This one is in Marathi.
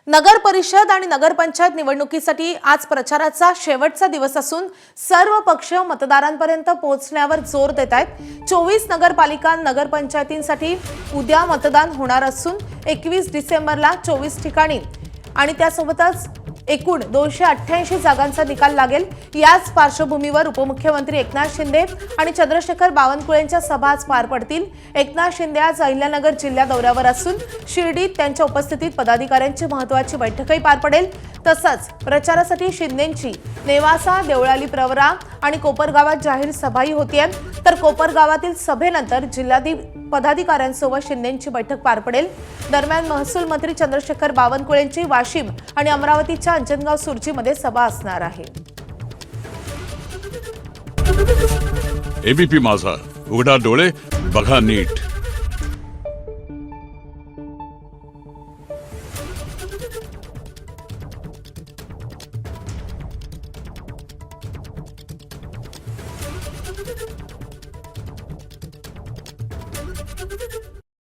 नगर परिषद आणि नगरपंचायत निवडणुकीसाठी आज प्रचाराचा शेवटचा दिवस असून सर्व पक्ष मतदारांपर्यंत पोहोचण्यावर जोर देत आहेत। 24 नगरपालिका नगरपंचायतींसाठी उद्या मतदान होणार असून 21 डिसेंबरला 24 ठिकाणी आणि त्यासोबतच एकूण 288 जागांचा निकाल लागेल। याच पार्श्वभूमीवर उपमुख्यमंत्री एकनाथ शिंदे आणि चंद्रशेखर बावनकुळेंच्या सभा आज पार पडतील। एकनाथ शिंदे आज अहिल्यानगर जिल्हा दौऱ्यावर असून शिर्डीत त्यांच्या उपस्थितीत पदाधिकाऱ्यांची महत्त्वाची बैठकही पार पडेल। तसंच प्रचारासाठी शिंदेंची नेवासा, देवळाली प्रवरा आणि कोपरगावात जाहीर सभाही होतीये। तर कोपरगावातील सभेनंतर जिल्हाधिकारी पदाधिकाऱ्यांसोबत शिंदेंची बैठक पार पडेल। दरम्यान महसूल मंत्री चंद्रशेखर बावनकुळेंची वाशिम आणि अमरावतीच्या अंजनगाव सुर्जीमध्ये सभा असणार आहे। एबीपी माझा, उघडा डोळे बघा नीट।